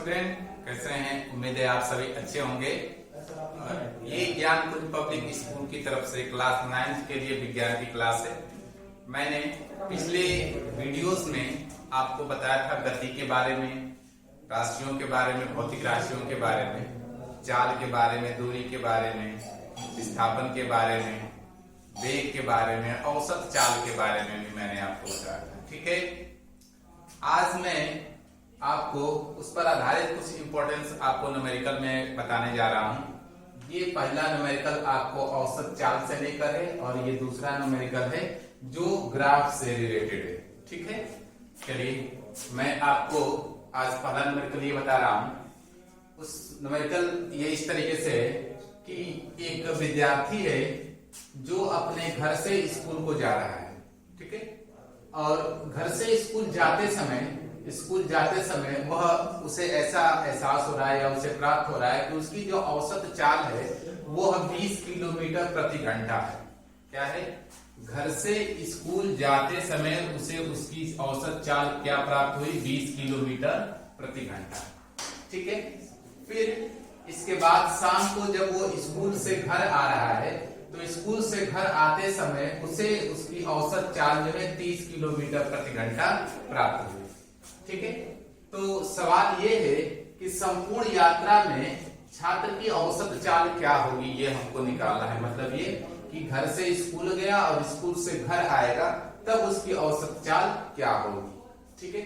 Student, कैसे हैं? उम्मीद है आप सभी अच्छे होंगे। ये ज्ञानकुंज पब्लिक स्कूल की तरफ से क्लास 9 के लिए विज्ञान की क्लास है। मैंने पिछले वीडियोस में आपको बताया था गति के बारे में, राशियों के बारे में, भौतिक राशियों के बारे में, चाल के बारे में, दूरी के बारे में, विस्थापन के बारे में, वेग के बारे में, औसत चाल के बारे में भी मैंने आपको बताया था। ठीक है, आज मैं आपको उस पर आधारित कुछ इंपॉर्टेंस आपको न्यूमेरिकल में बताने जा रहा हूं। ये पहला न्यूमेरिकल आपको औसत चाल से लेकर है और ये दूसरा न्यूमेरिकल है जो ग्राफ से रिलेटेड है। ठीक है, चलिए मैं आपको आज पहला न्यूमेरिकल ये बता रहा हूं। उस न्यूमेरिकल ये इस तरीके से है कि एक विद्यार्थी है जो अपने घर से स्कूल को जा रहा है। ठीक है, और घर से स्कूल जाते समय वह उसे ऐसा एहसास हो रहा है या उसे प्राप्त हो रहा है कि उसकी जो औसत चाल है वो 20 किलोमीटर प्रति घंटा है। क्या है? घर से स्कूल जाते समय उसे उसकी औसत चाल क्या प्राप्त हुई? 20 किलोमीटर प्रति घंटा। ठीक है, फिर इसके बाद शाम को जब वो स्कूल से घर आ रहा है तो स्कूल से घर आते समय उसे उसकी औसत चाल जो है 30 किलोमीटर प्रति घंटा प्राप्त हुई। ठीक है, तो सवाल ये है कि संपूर्ण यात्रा में छात्र की औसत चाल क्या होगी, ये हमको निकालना है। मतलब ये कि घर से स्कूल गया और स्कूल से घर आएगा तब उसकी औसत चाल क्या होगी। ठीक है,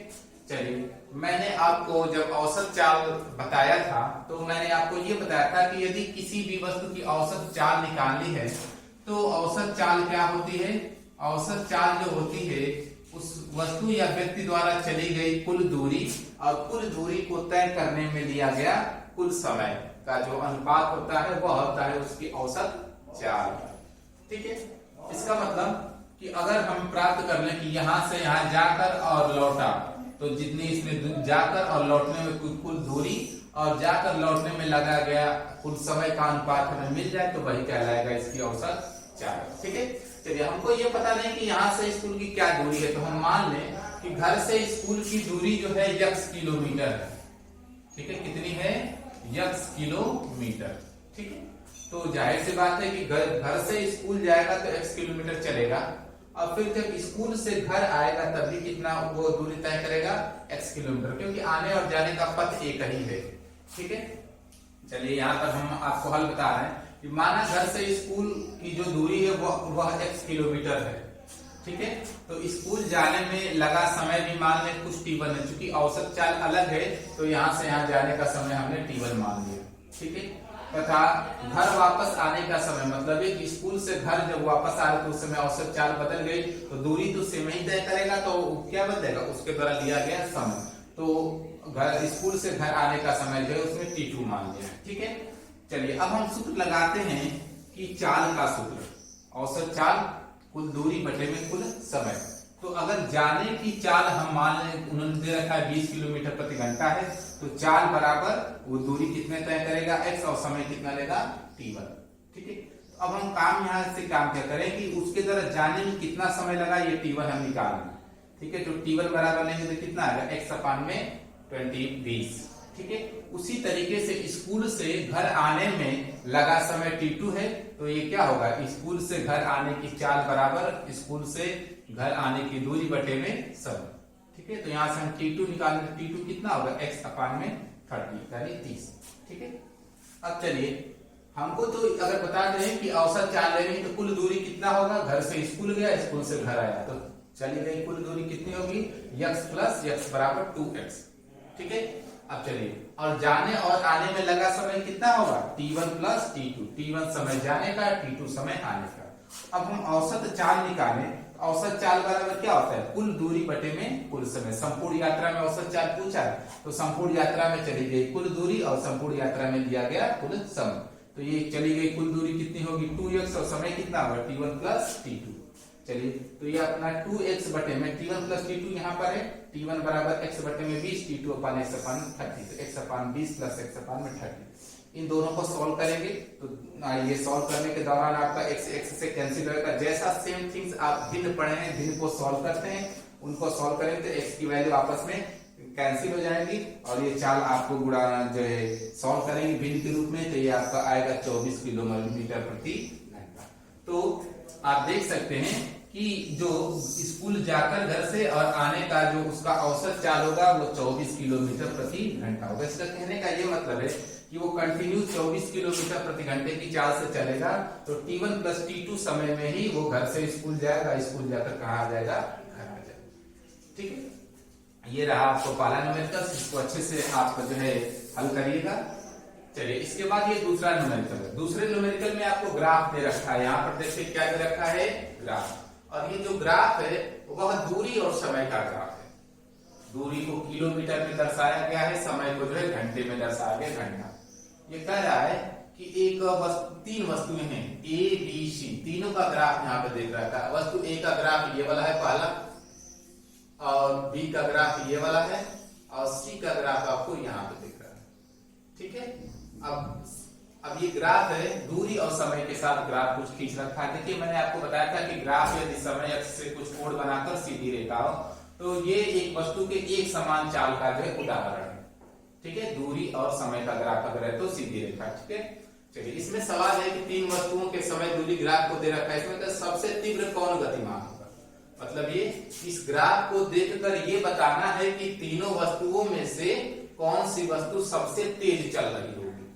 चलिए मैंने आपको जब औसत चाल बताया था तो मैंने आपको ये बताया था कि यदि किसी भी वस्तु की औसत चाल निकालनी है तो औसत चाल क्या होती है? औसत चाल जो होती है उस वस्तु या व्यक्ति द्वारा चली गई कुल दूरी और कुल दूरी को तय करने में लिया गया कुल समय का जो अनुपात होता है वह होता है उसकी औसत चाल। ठीक है, इसका मतलब कि अगर हम प्राप्त कर लें कि यहां से यहां जाकर और लौटा तो जितनी इसमें जाकर और लौटने में कुल दूरी और जाकर लौटने में लगा गया कुल समय का अनुपात हमें मिल जाए तो वही कहलाएगा इसकी औसत चाल। ठीक है, चलिए हमको ये पता नहीं कि यहाँ से स्कूल की क्या दूरी है, तो हम मान लें कि घर से स्कूल की दूरी जो है x किलोमीटर है। ठीक है, कितनी है? x kilometre. ठीक है, तो जाहिर सी बात है कि घर से स्कूल जाएगा तो x किलोमीटर चलेगा और फिर जब स्कूल से घर आएगा तब भी कितना वो दूरी तय करेगा? x किलोमीटर, क्योंकि आने और जाने का पथ एक ही है। ठीक है, चलिए यहाँ पर हम आपको हल बता रहे हैं कि माना घर से स्कूल की जो दूरी है वह x किलोमीटर है। ठीक है, तो स्कूल जाने में लगा समय भी मान लें कुछ t1 है, चूंकि औसत चाल अलग है तो यहाँ से यहाँ जाने का समय हमने t1 मान लिया। ठीक है, तथा घर वापस आने का समय मतलब है कि स्कूल से घर जब वापस आ रहे तो उस समय औसत चाल बदल गई तो दूरी तो सेम ही तय करेगा, तो क्या बदलेगा? उसके द्वारा लिया गया समय। तो घर स्कूल से घर आने का समय जो है उसमें t2 मान लिया। ठीक है, चलिए अब हम सूत्र लगाते हैं कि चाल का सूत्र, औसत चाल कुल दूरी बटे में कुल समय। तो अगर जाने की चाल हम मान लें उन्होंने दे रखा है 20 किलोमीटर प्रति घंटा है तो चाल बराबर वो दूरी कितने तय करेगा? x और समय कितना लेगा? t1। ठीक है, तो अब हम काम यहाँ से काम क्या करें कि उसके द्वारा जाने में कितना समय लगा ये t1 हम निकाल लें। ठीक है, तो t1 बराबर लेंगे तो कितना आएगा? x अपान में 20। ठीक है, उसी तरीके से स्कूल से घर आने में लगा समय t2 है तो ये क्या होगा? स्कूल से घर आने की चाल बराबर स्कूल से घर आने की दूरी बटे में समय। ठीक है, तो यहाँ से हम t2 निकालेंगे, t2 कितना होगा? x अपान में 30 यानी 30। ठीक है, अब चलिए हमको तो अगर बताते हैं कि औसत चाल लेनी तो कुल दूरी कितना होगा? घर से स्कूल गया, स्कूल से घर आया तो चली गई कुल दूरी कितनी होगी? x प्लस x बराबर 2x। ठीक है, अब चलिए और जाने और आने में लगा समय कितना होगा? t1 plus t2। t1 समय जाने का, t2 समय आने का। अब हम औसत चाल निकालें, औसत चाल बराबर क्या होता है? कुल दूरी बटे में कुल समय। संपूर्ण यात्रा में औसत चाल पूछा है तो संपूर्ण यात्रा में चली गई कुल दूरी और संपूर्ण यात्रा में दिया गया कुल समय। तो ये चली गई कुल दूरी कितनी होगी? 2x और समय कितना होगा? t1 plus t2। चलिए तो ये अपना 2x बटे में t1 प्लस t2 यहाँ पर है, t1 बराबर x बटे में 20, t2 अपान x अपान 30, तो x अपान 20 प्लस x अपान में 30। इन दोनों को सॉल्व करेंगे तो ये सॉल्व करने के दौरान आपका x से कैंसिल होगा। जैसा सेम थिंग्स आप भिन्न पढ़े हैं, भिन्न को सॉल्व करते हैं, उनको सॉल्व करेंगे तो x की वैल्यू आपस में कैंसिल हो जाएंगी और ये चाल आपको गुणा जो है सॉल्व करेंगे भिन्न के रूप में, तो ये आपका आएगा 24 किलोमीटर प्रति घंटा। तो आप देख सकते हैं कि जो स्कूल जाकर घर से और आने का जो उसका औसत चाल होगा वो 24 किलोमीटर प्रति घंटा होगा। इसका कहने का ये मतलब है कि वो कंटिन्यू 24 किलोमीटर प्रति घंटे की चाल से चलेगा, तो T1 + T2 समय में ही वो घर से स्कूल जाएगा, स्कूल जाकर कहाँ आ जाएगा, घर आ जाएगा। ठीक है, ये रहा आपको पहला न्यूमेरिकल, इसको अच्छे से आप जो है हल करिएगा। चलिए इसके बाद ये दूसरा न्यूमेरिकल है। दूसरे न्यूमेरिकल में आपको ग्राफ दे रखा है, यहाँ पर देखिए क्या दे रखा है, ग्राफ। और ये जो ग्राफ है वह दूरी और समय का ग्राफ है। दूरी को किलोमीटर में दर्शाया गया है, समय को जो है घंटे में दर्शाया गया, घंटा। ये कह रहा है कि एक तीन वस्तुएं हैं A, B, C, तीनों का ग्राफ यहाँ पे देख रखा है। वस्तु A का ग्राफ ये वाला है पहला, और B का ग्राफ ये वाला है, और C का ग्राफ आपको यहाँ पे दिख रहा है। ठीक है, अब ये ग्राफ है, दूरी और समय के साथ ग्राफ कुछ खींच रखा है। देखिए मैंने आपको बताया था कि ग्राफ यदि समय अक्ष से कुछ कोण बनाकर सीधी रेखा हो तो ये एक वस्तु के एक समान चाल का जो है उदाहरण है। ठीक है, दूरी और समय का ग्राफ अगर है तो सीधी रेखा। ठीक है, चलिए इसमें सवाल है कि तीन वस्तुओं के समय दूरी ग्राफ को दे रखा है, इसमें सबसे तीव्र कौन गतिमान होगा। मतलब ये इस ग्राफ को देखकर ये बताना है कि तीनों वस्तुओं में से कौन सी वस्तु सबसे तेज चल रही होगी।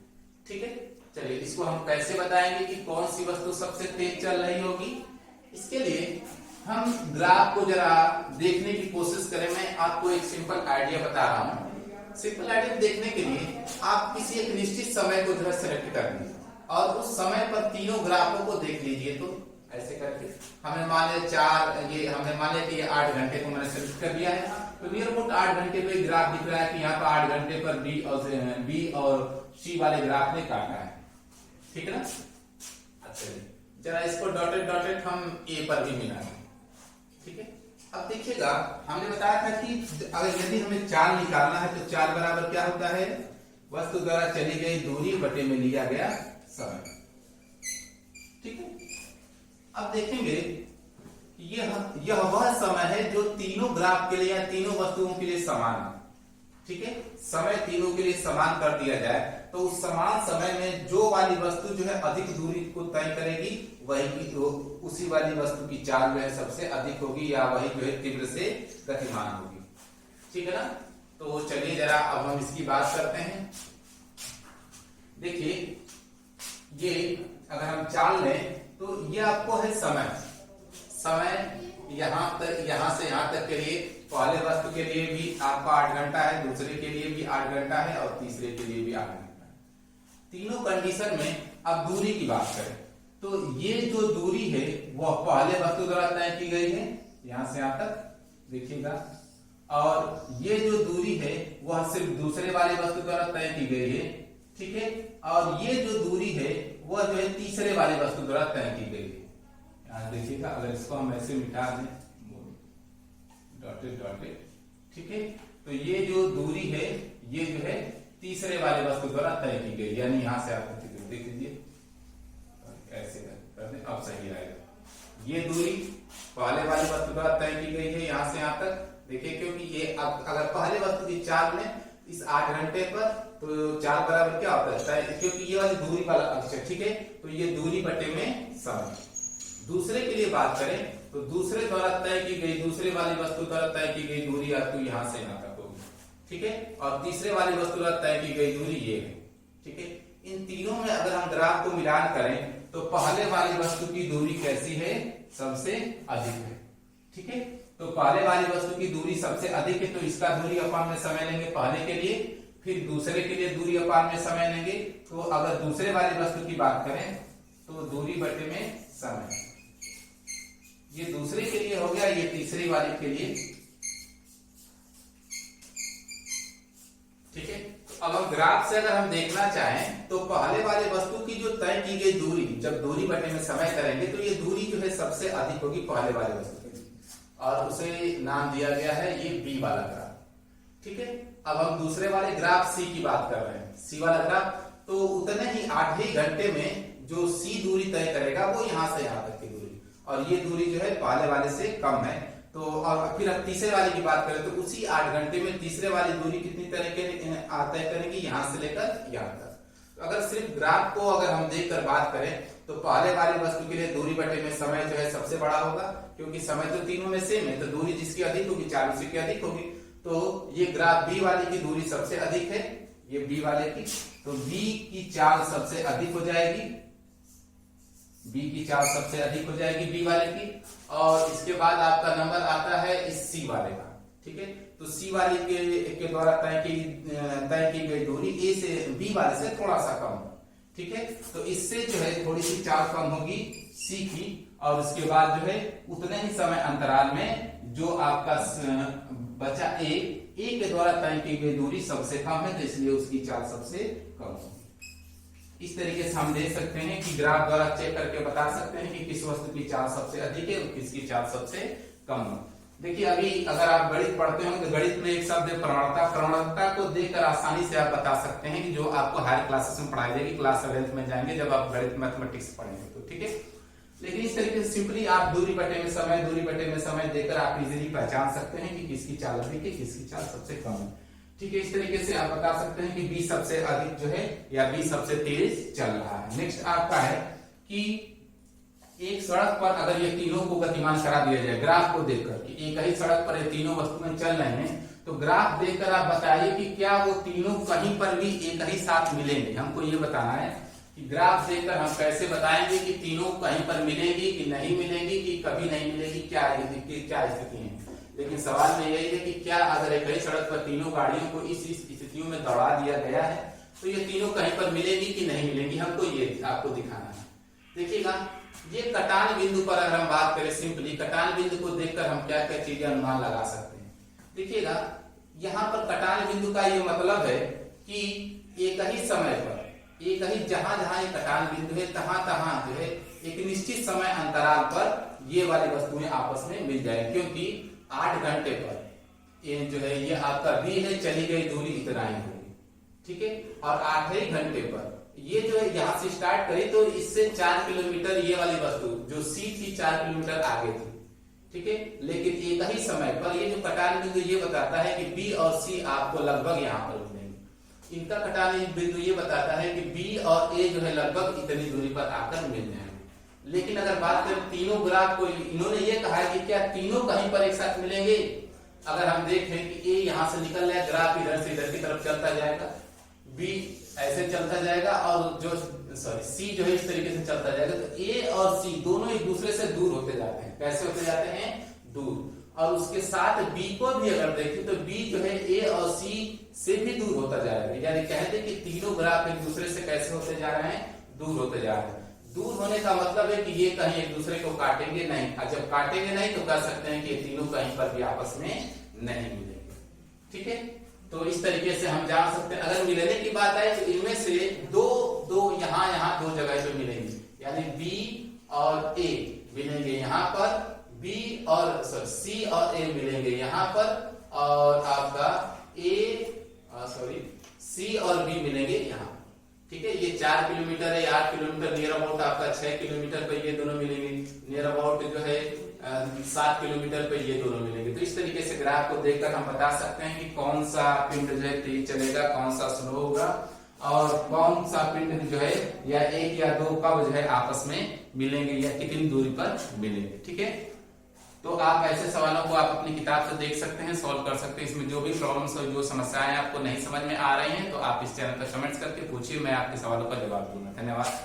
ठीक है, चलिए इसको हम कैसे बताएंगे कि कौन सी वस्तु सबसे तेज चल रही होगी। इसके लिए हम ग्राफ को जरा देखने की कोशिश करें। मैं आपको एक सिंपल आइडिया बता रहा हूँ। सिंपल आइडिया देखने के लिए आप किसी एक निश्चित समय को जो है सिलेक्ट कर लीजिए और उस समय पर तीनों ग्राफों को देख लीजिए। तो ऐसे करके हमने मान लिया हमने मान लिया कि ये 8 घंटे को मैंने सिलेक्ट कर दिया है, तो नियर अबाउट 8 घंटे पे ग्राफ दिख रहा है कि यहाँ पर 8 घंटे पर बी और सी वाले ग्राफ ने काटा है। ठीक है ना, अच्छा जरा इसको डॉटेड हम ए पर भी मिलाएंगे। ठीक है, अब देखिएगा हमने बताया था कि अगर यदि हमें चाल निकालना है तो चाल बराबर क्या होता है, वस्तु द्वारा चली गई दूरी बटे में लिया गया समय। ठीक है, अब देखेंगे यह वह समय है जो तीनों ग्राफ के लिए या तीनों वस्तुओं के लिए समान है। ठीक है, समय तीनों के लिए समान कर दिया जाए तो उस समान समय में जो वाली वस्तु जो है अधिक दूरी को तय करेगी वही उसी वाली वस्तु की चाल जो है सबसे अधिक होगी या वही जो है तीव्र से गतिमान होगी। ठीक है ना, तो चलिए जरा अब हम इसकी बात करते हैं। देखिए ये अगर हम चाल लें तो ये आपको है समय यहाँ से यहाँ तक के लिए पहले वस्तु के लिए भी आपका 8 घंटा है, दूसरे के लिए भी 8 घंटा है और तीसरे के लिए भी 8 घंटा है। तीनों कंडीशन में अब दूरी की बात करें तो ये जो दूरी है वह पहले वस्तु द्वारा तय की गई है, यहां से यहां तक देखिएगा, और ये जो दूरी है वह सिर्फ दूसरे वाले वस्तु द्वारा तय की गई है। ठीक है, और ये जो दूरी है वह जो है तीसरे वाले वस्तु द्वारा तय की गई है। यहां देखिएगा, अगर इसको हम ऐसे मिटा दें डॉटेड। ठीक है, तो ये जो दूरी है ये जो है तीसरे वाले वस्तु द्वारा तय की गई, यानी यहां से आप देख लीजिए ऐसे कर दें, अब सही आएगा। ये दूरी पहले वाली वस्तु द्वारा तय की गई है यहां से यहां तक। देखिए क्योंकि ये अब अगर पहले वस्तु की चाल में इस 8 घंटे पर तो चाल बराबर क्या होता है, क्योंकि ये वाली दूरी वाला अक्ष है। ठीक है, तो ये दूरी बटे में समय। दूसरे के लिए बात करें तो दूसरे द्वारा तय की गई, दूसरे वाली वस्तु द्वारा तय की गई दूरी आपको यहां से यहां तक होगी। ठीक है, और तीसरे वाली वस्तु द्वारा तय की गई दूरी ये है। ठीक है, इन तीनों में अगर हम ग्राफ को मिलान करें तो पहले वाली वस्तु की दूरी कैसी है, सबसे अधिक है। ठीक है, तो पहले वाली वस्तु की दूरी सबसे अधिक है, तो इसका दूरी अपान में समय लेंगे पहले के लिए, फिर दूसरे के लिए दूरी अपान में समय लेंगे। तो अगर दूसरे वाली वस्तु की बात करें तो दूरी बटे में समय, ये दूसरे के लिए हो गया, ये तीसरी वाली के लिए। ठीक है, तो अब हम ग्राफ से अगर हम देखना चाहें तो पहले वाले वस्तु की जो तय की गई दूरी, जब दूरी बटे में समय करेंगे तो ये दूरी जो है सबसे अधिक होगी पहले वाले वस्तु के लिए, और उसे नाम दिया गया है ये बी वाला ग्राफ। ठीक है, अब हम दूसरे वाले ग्राफ सी की बात कर रहे हैं, सी वाला ग्राफ, तो उतने ही 8 ही घंटे में जो सी दूरी तय करेगा वो यहां से यहां तक की दूरी, और ये दूरी जो है पहले वाले से कम है। तो और फिर अब तीसरे वाले की बात करें तो उसी 8 घंटे में तीसरे वाली दूरी कितनी तय करेंगे, यहाँ से लेकर यहाँ तक। तो अगर सिर्फ ग्राफ को अगर हम देखकर बात करें तो पहले वाली वस्तु के लिए दूरी बटे में समय जो है सबसे बड़ा होगा, क्योंकि समय तो तीनों में सेम है, तो दूरी जिसकी अधिक होगी चाल उसी की अधिक होगी। तो ये ग्राफ बी वाले की दूरी सबसे अधिक है, ये बी वाले की, तो बी की चाल सबसे अधिक हो जाएगी, बी की चाल सबसे अधिक हो जाएगी बी वाले की। और इसके बाद आपका नंबर आता है इस सी वाले का, ठीक है। तो सी वाले के द्वारा तय की गई दूरी ए से बी वाले से थोड़ा सा कम है, ठीक है। तो इससे जो है थोड़ी सी चाल कम होगी सी की, और उसके बाद जो है उतने ही समय अंतराल में जो आपका बचा ए के द्वारा तय की गई दूरी सबसे कम है, तो इसलिए उसकी चाल सबसे कम है। इस तरीके से हम देख सकते हैं कि ग्राफ द्वारा चेक करके बता सकते हैं कि किस वस्तु की चाल सबसे अधिक है और किसकी चाल सबसे कम है। देखिए अभी अगर आप गणित पढ़ते हो तो गणित में एक शब्द है प्रवणता। प्रवणता को देखकर आसानी से आप बता सकते हैं कि जो आपको हायर क्लासेस में पढ़ाई जाएगी, क्लास 7th में जाएंगे जब आप गणित मैथमेटिक्स पढ़ेंगे तो, ठीक है। लेकिन इस तरीके से सिंपली आप दूरी बटे में समय, दूरी बटे में समय देकर आप इजीली पहचान सकते हैं कि किसकी चाल अधिक है, किसकी चाल सबसे कम है, ठीक है। इस तरीके से आप बता सकते हैं कि बी सबसे अधिक जो है या बी सबसे तेज चल रहा है। नेक्स्ट आपका है कि एक सड़क पर अगर ये तीनों को गतिमान करा दिया जाए ग्राफ को देखकर कि एक ही सड़क पर ये तीनों वस्तुएं चल रहे हैं, तो ग्राफ देखकर आप बताइए कि क्या वो तीनों कहीं पर भी एक ही साथ मिलेंगे। हमको ये बताना है कि ग्राफ देखकर हम कैसे बताएंगे कि तीनों कहीं पर मिलेंगी कि नहीं मिलेंगी, कि कभी नहीं मिलेगी, क्या स्थिति है। लेकिन सवाल में यही है कि क्या अगर एक ही सड़क पर तीनों गाड़ियों को इस स्थितियों में दौड़ा दिया गया है तो ये तीनों कहीं पर मिलेंगी कि नहीं मिलेंगी, हमको ये आपको दिखाना है। देखिएगा ये कटान बिंदु पर अगर हम बात करें, सिंपली कटान बिंदु को देखकर हम क्या क्या चीजें अनुमान लगा सकते हैं। देखिएगा यहाँ पर कटान बिंदु का ये मतलब है कि एक ही समय पर, एक ही जहां जहां ये कटान बिंदु है तहां तहां जो है एक निश्चित समय अंतराल पर ये वाली वस्तुएं आपस में मिल जाए, क्योंकि 8 घंटे पर ये जो है ये आपका बी है, चली गई दूरी इतना ही होगी, ठीक है। और 8 ही घंटे पर ये जो है यहाँ से स्टार्ट करी तो इससे 4 किलोमीटर ये वाली वस्तु जो सी थी 4 किलोमीटर आगे थी, ठीक है। लेकिन एक ही समय पर ये जो कटान बिंदु ये बताता है कि बी और सी आपको लगभग यहाँ पर मिलेंगे। इनका कटान बिंदु ये बताता है कि बी और ए जो है लगभग इतनी दूरी पर आकर मिल जाएंगे। लेकिन अगर बात करें तीनों ग्राफ को, इन्होंने ये कहा है कि क्या तीनों कहीं पर एक साथ मिलेंगे। अगर हम देखें कि ए यहां से निकल रहा है, ग्राफ इधर से इधर की तरफ चलता जाएगा, बी ऐसे चलता जाएगा और जो सी जो है इस तरीके से चलता जाएगा, तो ए और सी दोनों एक दूसरे से दूर होते जाते हैं। कैसे होते जाते हैं? दूर। और उसके साथ बी को भी अगर देखें तो बी जो है ए और सी से भी दूर होता जाएगा। यानी कहते हैं कि तीनों ग्राफ एक दूसरे से कैसे होते जा रहे हैं? दूर होते जा रहे हैं। दूर होने का मतलब है कि ये कहीं एक दूसरे को काटेंगे नहीं, और जब काटेंगे नहीं तो कह सकते हैं कि तीनों कहीं पर भी आपस में नहीं मिलेंगे, ठीक है। तो इस तरीके से हम जान सकते हैं। अगर मिलने की बात आए तो इनमें से दो यहाँ दो जगह पे मिलेंगे, यानी बी और ए मिलेंगे यहाँ पर, बी और सी और ए मिलेंगे यहाँ पर, और आपका सी और बी मिलेंगे यहाँ, ठीक है। ये 4 किलोमीटर है, 8 किलोमीटर, नियर अबाउट आपका 6 किलोमीटर पे ये दोनों मिलेंगे, नियर अबाउट जो है 7 किलोमीटर पे ये दोनों मिलेंगे। तो इस तरीके से ग्राफ को देखकर हम बता सकते हैं कि कौन सा पिंड जो है तेज चलेगा, कौन सा स्लो होगा, और कौन सा पिंड जो है या एक या दो कब जो है आपस में मिलेंगे या कितनी दूरी पर मिलेंगे, ठीक है। तो आप ऐसे सवालों को आप अपनी किताब से देख सकते हैं, सॉल्व कर सकते हैं। इसमें जो भी प्रॉब्लम्स और जो समस्याएं आपको नहीं समझ में आ रही हैं तो आप इस चैनल पर कमेंट्स करके पूछिए, मैं आपके सवालों का जवाब दूंगा। धन्यवाद।